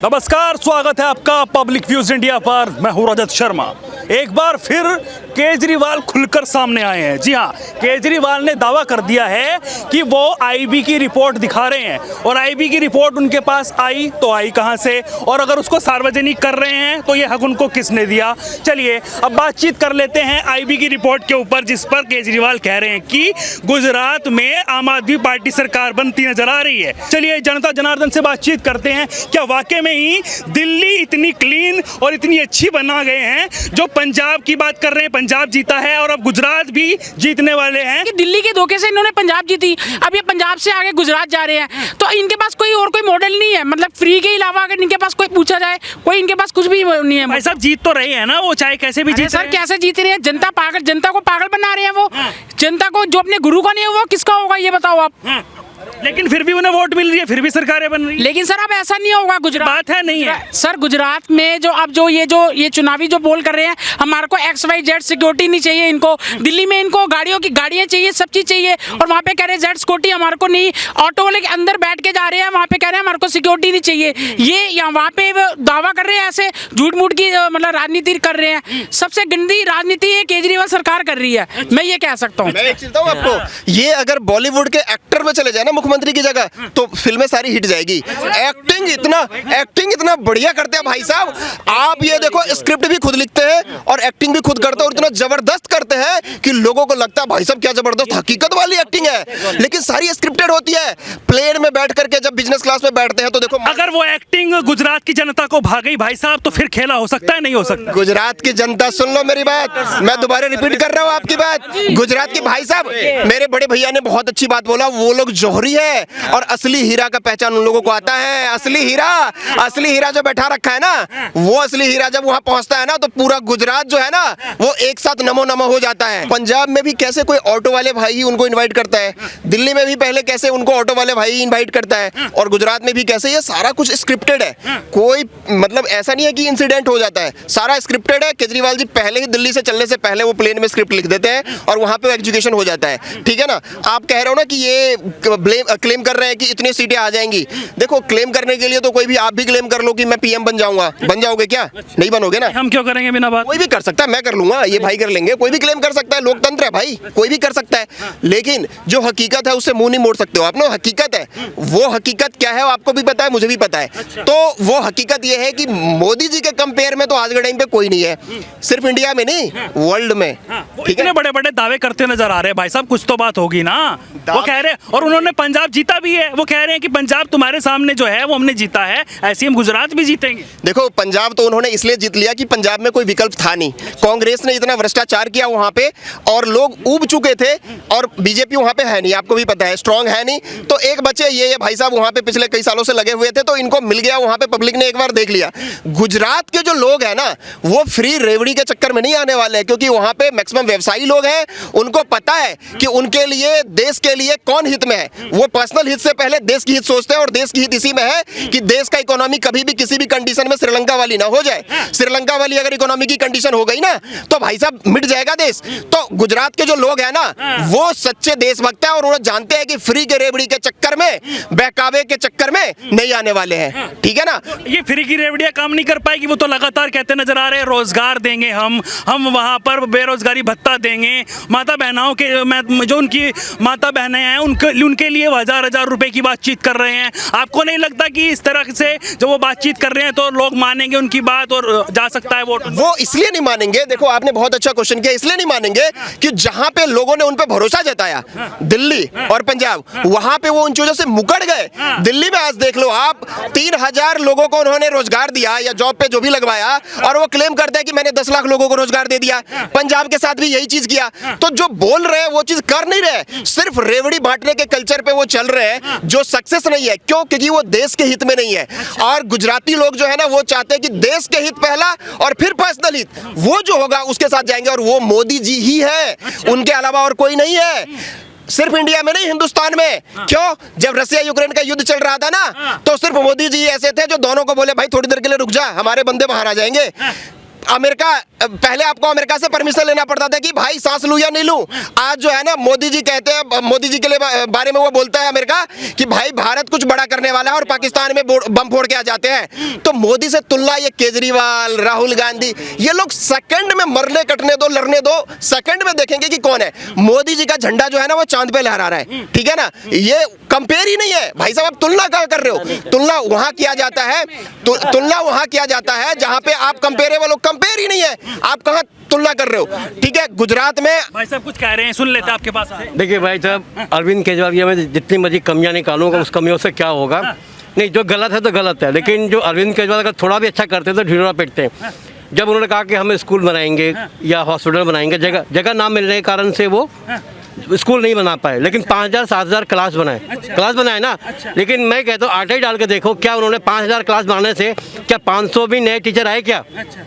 नमस्कार, स्वागत है आपका पब्लिक व्यूज इंडिया पर। मैं हूं रजत शर्मा। एक बार फिर केजरीवाल खुलकर सामने आए हैं। जी हां, केजरीवाल ने दावा कर दिया है कि वो आईबी की रिपोर्ट दिखा रहे हैं और आईबी की रिपोर्ट उनके पास आई तो आई कहां से, और अगर उसको सार्वजनिक कर रहे हैं तो ये हक उनको किसने दिया। चलिए अब बातचीत कर लेते हैं आईबी की रिपोर्ट के ऊपर, जिस पर केजरीवाल कह रहे हैं कि गुजरात में आम आदमी पार्टी सरकार बनती नजर आ रही है। चलिए जनता जनार्दन से बातचीत करते हैं। क्या वाकई में ही दिल्ली इतनी क्लीन और इतनी अच्छी बना गए हैं? जो पंजाब की बात कर रहे हैं, पंजाब जीता है और अब गुजरात भी जीतने वाले हैं। कि दिल्ली के धोखे से इन्होंने पंजाब जीती, अब ये पंजाब से आगे गुजरात जा रहे हैं, तो इनके पास कोई और कोई मॉडल नहीं है। मतलब फ्री के अलावा अगर इनके पास कोई पूछा जाए, कोई इनके पास कुछ भी नहीं है। भाई साहब जीत तो रहे हैं ना वो, चाहे कैसे भी जीत। सर कैसे जीत रहे हैं? जनता पागल, जनता को पागल बना रहे हैं वो। जनता को जो अपने गुरु का नहीं है वो किसका होगा ये बताओ आप। लेकिन फिर भी उन्हें वोट मिल रही है, फिर भी सरकारें बन रही है। लेकिन सर अब ऐसा नहीं होगा गुजरात। बात है नहीं है सर गुजरात में जो अब जो ये चुनावी जो बोल कर रहे हैं, हमारे को XYZ सिक्योरिटी नहीं चाहिए इनको। दिल्ली में इनको गाड़ियां चाहिए, सब चीज चाहिए, और वहाँ पे कह रहे हैं Z सिक्योरिटी हमारे को नहीं। ऑटो वाले के अंदर बैठ के जा रहे हैं, वहाँ पे कह रहे हैं हमारे को सिक्योरिटी नहीं चाहिए। ये वहाँ पे दावा कर रहे हैं, ऐसे झूठ मूठ की मतलब राजनीति कर रहे हैं। सबसे गंदी राजनीति ये केजरीवाल सरकार कर रही है, मैं ये कह सकता हूँ। मैं एक चीज बताऊं आपको, ये अगर बॉलीवुड के एक्टर में चले जाए ना मुख्यमंत्री की जगह, तो फिल्में सारी हिट जाएगी। एक्टिंग इतना बढ़िया करते हैं भाई साहब। आप ये देखो, स्क्रिप्ट भी खुद लिखते हैं और एक्टिंग भी खुद करते हैं, और इतना जबरदस्त करते हैं कि लोगों को लगता है भाई साहब क्या जबरदस्त हकीकत वाली एक्टिंग है। लेकिन सारी स्क्रिप्टेड होती है। प्लेन में बैठ करके जब बिजनेस क्लास में बैठते हैं तो देखो, अगर वो एक्टिंग गुजरात की जनता को भा गई भाई साहब, तो फिर खेला हो सकता है, नहीं हो सकता। गुजरात की जनता सुन लो मेरी बात, मैं दोबारा रिपीट कर रहा हूँ आपकी बात। गुजरात की भाई साहब, मेरे बड़े भैया ने बहुत अच्छी बात बोला, वो लोग जौहरी है और असली हीरा का पहचान उन लोगों को आता है। असली हीरा जो बैठा रखा है ना, वो असली हीरा जब वहां पहुंचता है ना, तो पूरा गुजरात जो है ना वो एक साथ नमो नमो हो जाता है। पंजाब में भी कैसे कोई ऑटो वाले भाई ही उनको इनवाइट करता है, दिल्ली में भी पहले कैसे उनको ऑटो वाले भाई ही इनवाइट करता है, और गुजरात में भी कैसे। ये सारा कुछ स्क्रिप्टेड है, कोई मतलब ऐसा नहीं है कि इंसिडेंट हो जाता है, सारा स्क्रिप्टेड है। केजरीवाल जी पहले ही दिल्ली से चलने से पहले वो प्लेन में स्क्रिप्ट लिख देते हैं और वहां पे एग्जीक्यूशन हो जाता है। ठीक है ना। आप कह रहे हो ना कि ये क्लेम कर रहे हैं कि इतनी सीटें आ जाएंगी। देखो, क्लेम करने के लिए तो कोई भी, आप भी क्लेम कर लो कि मैं पीएम बन जाऊंगा, बन जाओगे क्या? नहीं बनोगे ना। हम क्यों करेंगे बिना बात? कोई भी कर सकता है, मैं कर लूंगा, ये भाई कर लेंगे, कोई भी क्लेम कर सकता है, लोकतंत्र है भाई, कोई भी कर सकता है। लेकिन जो हकीकत है उससे मुंह नहीं मोड़ सकते हो आप ना। हकीकत है, वो हकीकत क्या है आपको भी पता है, मुझे भी पता है। तो वो हकीकत ये है कि मोदी जी के कंपेयर में तो आज के टाइम पे कोई नहीं है, सिर्फ इंडिया में नहीं, वर्ल्ड में। ठीक है, बड़े बड़े दावे करते नजर आ रहे हैं भाई साहब, कुछ तो बात होगी ना। वो कह रहे हैं, और उन्होंने पंजाब जीता भी है, वो कह रहे हैं कि पंजाब तुम्हारे सामने जो है वो हमने जीता है, ऐसे हम गुजरात भी जीतेंगे। देखो, पंजाब तो उन्होंने इसलिए जीत लिया कि पंजाब में कोई विकल्प था नहीं। कांग्रेस ने इतना भ्रष्टाचार किया वहां पे और लोग ऊब चुके थे, और बीजेपी वहां पे है नहीं, आपको भी पता है, स्ट्रांग है नहीं। तो एक बच्चे ये भाई साहब वहां पे पिछले कई सालों से लगे हुए थे, तो इनको मिल गया वहां पे, पब्लिक ने एक बार देख लिया। गुजरात के जो लोग हैं ना, वो फ्री रेवड़ी के चक्कर में नहीं आने वाले हैं, क्योंकि वहां पे मैक्सिमम व्यवसायी लोग हैं। उनको पता है कि उनके लिए, देश के लिए कौन हित में है। वो पर्सनल हित से पहले देश की हित सोचते हैं, और देश की हित इसी में है कि देश का इकोनॉमी कभी भी किसी भी कंडीशन में श्रीलंका वाली ना हो जाए। श्रीलंका वाली अगर इकोनॉमी की कंडीशन हो गई ना, तो भाई साहब मिट जाएगा देश। तो गुजरात के जो लोग हैं ना, वो सच्चे देशभक्त हैं, और उन्हें जानते हैं कि फ्री के रेवड़ी के चक्कर में, बहकावे के चक्कर में नहीं आने वाले हैं। ठीक है ना। ये फ्री की रेवड़ियां काम नहीं कर पाएगी। वो तो लगातार कहते नजर आ रहे हैं रोजगार देंगे हम वहां पर बेरोजगारी भत्ता देंगे, माता बहनाओं के, जो उनकी माता बहनें हैं उनके लिए 1000 रुपए की बातचीत कर रहे हैं। आपको नहीं लगता कि इस तरह से जब वो बातचीत कर रहे हैं तो लोग मानेंगे उनकी बात और जा सकता है वोट? वो इसलिए नहीं मानेंगे, देखो आपने बहुत अच्छा क्वेश्चन किया, इसलिए नहीं मानेंगे कि जहां पे लोगों ने उन पे भरोसा जताया, दिल्ली और पंजाब, वहां पे वो उन चीजों से मुकर गए। दिल्ली में आज देख लो आप, 3000 लोगों को उन्होंने रोजगार दिया या जॉब पे जो भी लगवाया, और वो क्लेम करते हैं कि मैंने 10 लाख लोगों को रोजगार दे दिया। पंजाब के साथ भी यही चीज किया। तो जो बोल रहे हैं वो चीज कर नहीं रहे, सिर्फ रेवड़ी बांटने के कल्चर पे वो चल रहे हैं, जो सक्सेस नहीं है। क्यों? क्योंकि वो देश के हित में नहीं है। और गुजराती लोग जो है ना, वो चाहते हैं कि देश के हित पहला और फिर पर्सनल हित, वो जो होगा उसके साथ जाएंगे, और वो मोदी जी ही है, उनके अलावा और कोई नहीं है। सिर्फ इंडिया में नहीं, हिंदुस्तान में। क्यों? जब रसिया यूक्रेन का युद्ध चल रहा था ना, तो सिर्फ मोदी जी ऐसे थे जो दोनों को बोले भाई थोड़ी देर के लिए रुक जा, हमारे बंदे बाहर आ जाएंगे। अमेरिका पहले आपको अमेरिका से परमिशन लेना पड़ता था कि भाई सांस लूं या नहीं लूं। आज जो है ना मोदी जी कहते हैं, मोदी जी के लिए बारे में वो बोलता है अमेरिका कि भाई भारत कुछ बड़ा करने वाला है और पाकिस्तान में बम फोड़ के आ जाते हैं। तो मोदी से तुलना ये केजरीवाल, राहुल गांधी, ये लोग सेकंड में मरने कटने दो, लड़ने दो, सेकंड में देखेंगे कि कौन है। मोदी जी का झंडा जो है ना वो चांद पे लहरा रहा है, ठीक है ना। ये कंपेयर ही नहीं है भाई साहब, आप तुलना क्या कर रहे हो। तुलना वहां किया जाता है, तुलना वहां किया जाता है जहां पे आप कंपेरेबल हो, कंपेयर ही नहीं है, आप कहां तुलना कर रहे हो। ठीक है, गुजरात में भाई साहब कुछ कह रहे हैं, सुन लेते हैं आपके पास आए। देखिए भाई साहब, अरविंद केजरीवाल की मैं जितनी मर्जी कमियां निकालूंगा उस कमियों से क्या होगा। नहीं, जो गलत है तो गलत है, लेकिन जो अरविंद केजरीवाल अगर थोड़ा भी अच्छा करते तो ढिंढोरा पीटते हैं। जब उन्होंने कहा कि हम स्कूल बनाएंगे या हॉस्पिटल बनाएंगे, जगह ना मिलने के कारण से वो स्कूल नहीं बना पाए, लेकिन 5000-7000 क्लास बनाए। क्लास बनाए ना। लेकिन मैं कहता हूँ आटा ही डाल के देखो, क्या उन्होंने 5000 क्लास बनाने से क्या 500 भी नए टीचर आए क्या?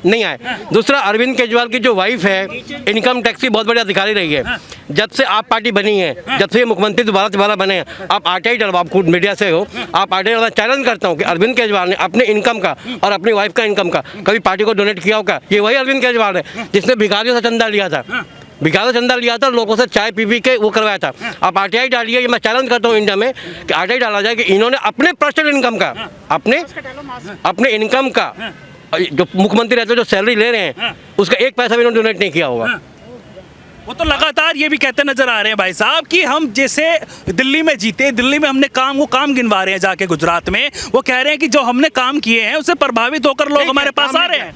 नहीं आए। दूसरा, अरविंद केजरीवाल की जो वाइफ है इनकम टैक्स की बहुत बड़ी अधिकारी रही है। जब से आप पार्टी बनी है, जब से ये मुख्यमंत्री दोबारा बने हैं, आप आटा ही डालो, आप खुद मीडिया से हो, आप आटा ही डालना। चैलेंज करता हूँ कि अरविंद केजरीवाल ने अपने इनकम का और अपनी वाइफ का इनकम का कभी पार्टी को डोनेट किया होगा? ये वही अरविंद केजरीवाल है जिसने भिखारियों से चंदा लिया था, लोगों से चाय पी के वो करवाया था। आप आरटीआई डालिए, ये मैं चैलेंज करता हूँ इंडिया में कि आरटीआई डाला जाए कि इन्होंने अपने पर्सनल इनकम का, अपने इनकम का जो मुख्यमंत्री रहते हैं जो सैलरी ले रहे हैं उसका 1 पैसा भी इन्होंने डोनेट नहीं किया होगा। वो तो लगातार ये भी कहते नजर आ रहे हैं भाई साहब कि हम जैसे दिल्ली में जीते, दिल्ली में हमने वो काम गिनवा रहे हैं जाके गुजरात में। वो कह रहे हैं कि जो हमने काम किए हैं उससे प्रभावित होकर लोग हमारे पास आ रहे हैं।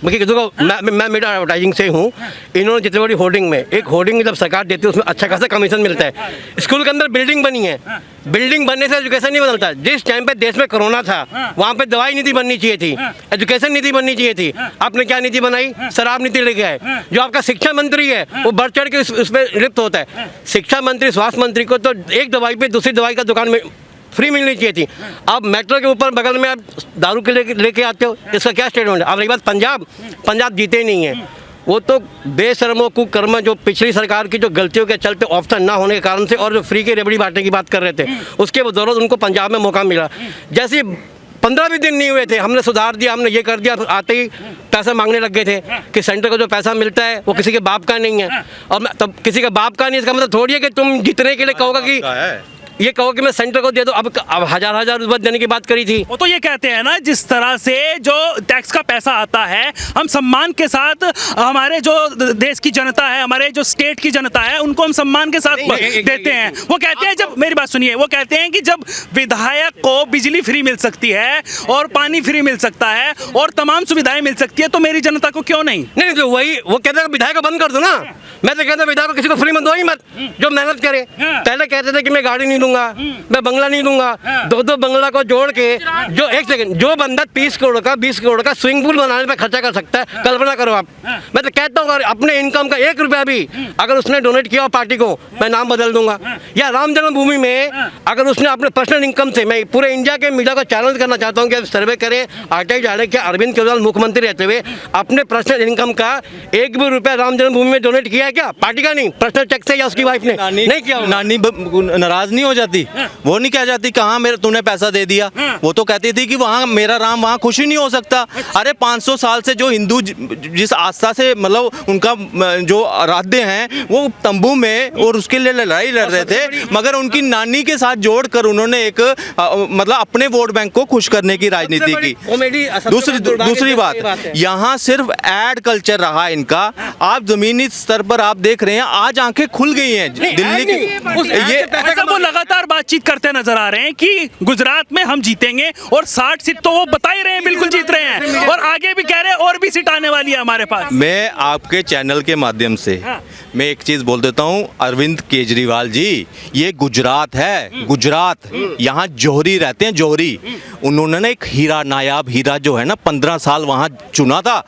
मैं मीडिया एडवर्टाइजिंग से हूँ। इन्होंने जितनी बड़ी होर्डिंग में, एक होर्डिंग जब सरकार देती है उसमें अच्छा खासा कमीशन मिलता है। स्कूल के अंदर बिल्डिंग बनी है, बिल्डिंग बनने से एजुकेशन नहीं बदलता। जिस टाइम पे देश में कोरोना था वहाँ पे दवाई नीति बननी चाहिए थी, एजुकेशन नीति बननी चाहिए थी। आपने क्या नीति बनाई? शराब नीति लेके आए। जो आपका शिक्षा मंत्री है वो बढ़ चढ़ के उसमें लिप्त होता है। शिक्षा मंत्री, स्वास्थ्य मंत्री को तो एक दवाई पे दूसरी दवाई का दुकान में फ्री मिलनी चाहिए थी। अब मेट्रो के ऊपर बगल में आप दारू के लेके आते हो, इसका क्या स्टेटमेंट है? अब रही बात पंजाब जीते ही नहीं है। वो तो बेशर्मों कुकर्म जो पिछली सरकार की जो गलतियों के चलते ऑप्शन ना होने के कारण से और जो फ्री की रेबड़ी बांटने की बात कर रहे थे उसके बदौलत उनको पंजाब में मौका मिला। जैसे 15 भी दिन नहीं हुए थे, हमने सुधार दिया, हमने ये कर दिया, आते ही पैसा मांगने लग गए थे कि सेंटर को जो पैसा मिलता है वो किसी के बाप का नहीं है। और तब किसी का बाप का नहीं, इसका मतलब थोड़ी है कि तुम जितने के लिए कहोगा कि ये कहो कि मैं सेंटर को दे दो। अब हजार रुपए देने की बात करी थी। वो तो ये कहते हैं ना, जिस तरह से जो टैक्स का पैसा आता है हम सम्मान के साथ, हमारे जो देश की जनता है, हमारे जो स्टेट की जनता है, उनको हम सम्मान के साथ देते हैं। वो कहते हैं, जब मेरी बात सुनिए, वो कहते हैं कि जब विधायक को बिजली फ्री मिल सकती है और पानी फ्री मिल सकता है और तमाम सुविधाएं मिल सकती है तो मेरी जनता को क्यों नहीं? नहीं, तो वही वो कहते हैं विधायक को बंद कर दो ना। मैं तो कहता हूं विधायक को किसी को फ्री मत दो ही मत, जो मेहनत करे। पहले कहते थे कि मैं गाड़ी नहीं दूंगा, मैं बंगला नहीं दूंगा, 2 बंगला को जोड़ के जो एक सेकंड जो बंदा 30 करोड़ का 20 करोड़ का स्विमिंग पूल बनाने पे खर्चा कर सकता है, कल्पना करो आप। मैं तो कहता हूँ अपने इनकम का 1 रुपया भी अगर उसने डोनेट किया पार्टी को, मैं नाम बदल दूंगा। या राम जन्मभूमि में अगर उसने अपने पर्सनल इनकम से, मैं पूरे इंडिया के मीडिया को चैलेंज करना चाहता हूँ कि सर्वे करें, आरटीआई डालें, क्या अरविंद केजरीवाल मुख्यमंत्री रहते हुए अपने पर्सनल इनकम का 1 भी रुपया राम जन्मभूमि में डोनेट किया है क्या? पार्टी का नहीं, पर्सनल चेक से या उसकी वाइफ ने नहीं किया। नानी नाराज नहीं हो जाती, वो नहीं कह जाती कहाँ मेरे तूने पैसा दे दिया। वो तो कहती थी कि वहाँ मेरा राम वहाँ खुश ही नहीं हो सकता। अरे 500 साल से जो हिंदू जिस आस्था से मतलब उनका जो आराध्य हैं वो तंबू में और उसके लिए लड़ाई लड़ रहे थे, मगर उनकी नानी के साथ जोड़कर उन्होंने एक मतलब अपने वोट बैंक को खुश करने की राजनीति की। दूसरी बात, यहाँ सिर्फ एड कल्चर रहा इनका। आप जमीनी स्तर पर आप देख रहे हैं, आज आंखें खुल गई हैं दिल्ली की। ये वो लगातार बातचीत करते नजर आ रहे हैं कि गुजरात में हम जीतेंगे और 60 सीट तो वो बता ही रहे हैं बिल्कुल जीत रहे हैं, और आगे भी कह रहे हैं और भी सीट आने वाली है हमारे पास। मैं आपके चैनल के माध्यम से मैं एक चीज बोल देता हूँ, अरविंद केजरीवाल जी, ये गुजरात है, गुजरात, यहाँ जौहरी रहते हैं, जौहरी। उन्होंने एक हीरा, नायाब हीरा जो है ना, 15 साल वहाँ चुना था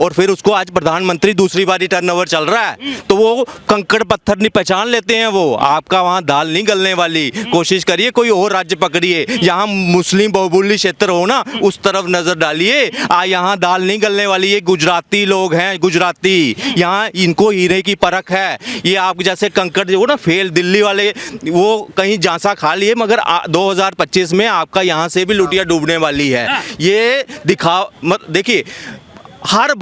और फिर उसको आज प्रधानमंत्री दूसरी बारी टर्नओवर चल रहा है, तो वो कंकड़ पत्थर नहीं पहचान लेते हैं। वो आपका वहाँ दाल नहीं गलने वाली। कोशिश करिए कोई और राज्य पकड़िए, यहाँ मुस्लिम बहुबुल्ली क्षेत्र हो ना, उस तरफ नजर डालिए, यहाँ दाल नहीं गलने वाली। ये गुजराती लोग हैं, गुजराती, यहाँ इनको हीरे की परख है। ये आप जैसे कंकड़ जो ना फेल दिल्ली वाले, वो कहीं झांसा खा लिए, मगर 2025 में आपका यहाँ से भी लुटिया डूबने वाली है। ये दिखाओ, देखिए हर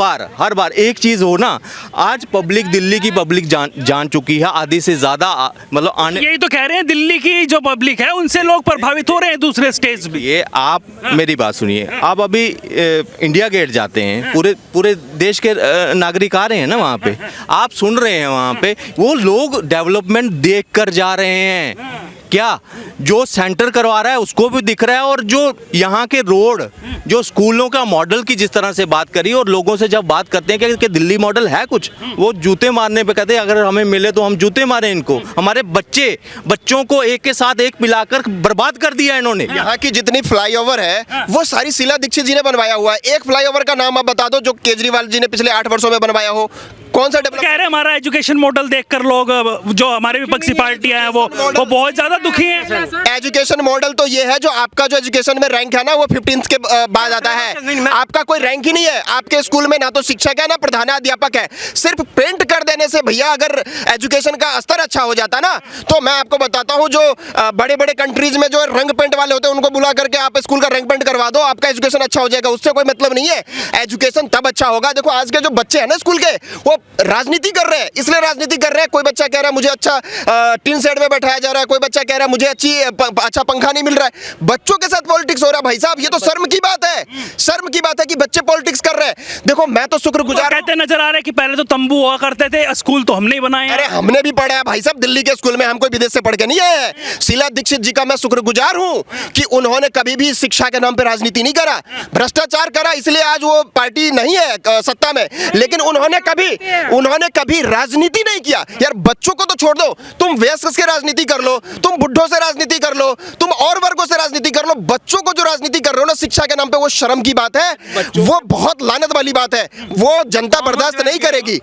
बार एक चीज़ हो ना, आज पब्लिक, दिल्ली की पब्लिक जान चुकी है, आधी से ज़्यादा मतलब आने। यही तो कह रहे हैं, दिल्ली की जो पब्लिक है उनसे लोग प्रभावित हो रहे हैं, दूसरे स्टेट्स भी। ये आप मेरी बात सुनिए, आप अभी इंडिया गेट जाते हैं, पूरे देश के नागरिक आ रहे हैं ना वहाँ पे, आप सुन रहे हैं वहाँ पे, वो लोग डेवलपमेंट देख कर जा रहे हैं। क्या जो सेंटर करवा रहा है उसको भी दिख रहा है, और जो यहाँ के रोड, जो स्कूलों का मॉडल की जिस तरह से बात करी, और लोगों से जब बात करते हैं कि दिल्ली मॉडल है कुछ, वो जूते मारने पे कहते हैं अगर हमें मिले तो हम जूते मारें इनको। हमारे बच्चों को एक के साथ एक पिलाकर बर्बाद कर दिया इन्होंने। यहाँ की जितनी फ्लाईओवर है वो सारी शीला दीक्षित जी ने बनवाया हुआ है। एक फ्लाईओवर का नाम आप बता दो जो केजरीवाल जी ने पिछले 8 वर्षों में बनवाया हो, कौन सा डेवलप? कह रहे हैं हमारा एजुकेशन मॉडल देखकर लोग, जो हमारे विपक्षी पार्टियां हैं वो बहुत ज्यादा दुखी हैं। एजुकेशन मॉडल तो ये है जो आपका जो एजुकेशन में रैंक है ना वो 15th के बाद आता है। आपका कोई रैंक ही नहीं है। आपके स्कूल में ना तो शिक्षक है ना प्रधानाध्यापक है। सिर्फ पेंट कर देने से भैया अगर एजुकेशन का स्तर अच्छा हो जाता ना, तो मैं आपको बताता हूँ जो बड़े बड़े कंट्रीज में जो रंग पेंट वाले होते हैं उनको बुला करके आप स्कूल का रंग पेंट करवा दो, आपका एजुकेशन अच्छा हो जाएगा। उससे कोई मतलब नहीं है। एजुकेशन तब अच्छा होगा। देखो आज के जो बच्चे हैं ना स्कूल के, वो राजनीति कर रहे हैं। इसलिए राजनीति कर रहे हैं, कोई बच्चा कह रहा है मुझे अच्छा टीन सेट में बैठाया जा रहा है, कोई बच्चा कह रहा है मुझे अच्छा पंखा नहीं मिल रहा है। बच्चों के साथ पॉलिटिक्स हो रहा है भाई साहब, ये तो शर्म की बात है। शर्म की बात है कि बच्चे पॉलिटिक्स कर रहे हैं। देखो मैं तो शुक्रगुजार कहते नजर आ रहे हैं कि पहले तो तंबू हुआ करते थे, स्कूल तो हमने ही बनाए हैं। अरे हमने भी पढ़ा है भाई साहब दिल्ली के स्कूल में, हम कोई विदेश से पढ़ के नहीं आए हैं। शीला दीक्षित जी का मैं शुक्रगुजार हूं कि उन्होंने कभी भी शिक्षा के नाम पे राजनीति नहीं करा, भ्रष्टाचार करा, इसलिए आज वो पार्टी नहीं है सत्ता में। लेकिन उन्होंने कभी राजनीति नहीं किया। यार बच्चों को तो छोड़ दो, तुम वयस्क से राजनीति कर लो, तुम बुढ़ों से राजनीति कर लो, तुम और वर्गों से राजनीति कर लो, बच्चों को जो राजनीति कर रहे हो ना शिक्षा के नाम पे, वो शर्म की बात है। वो बहुत लानत वाली बात है। वो जनता बर्दाश्त नहीं करेगी।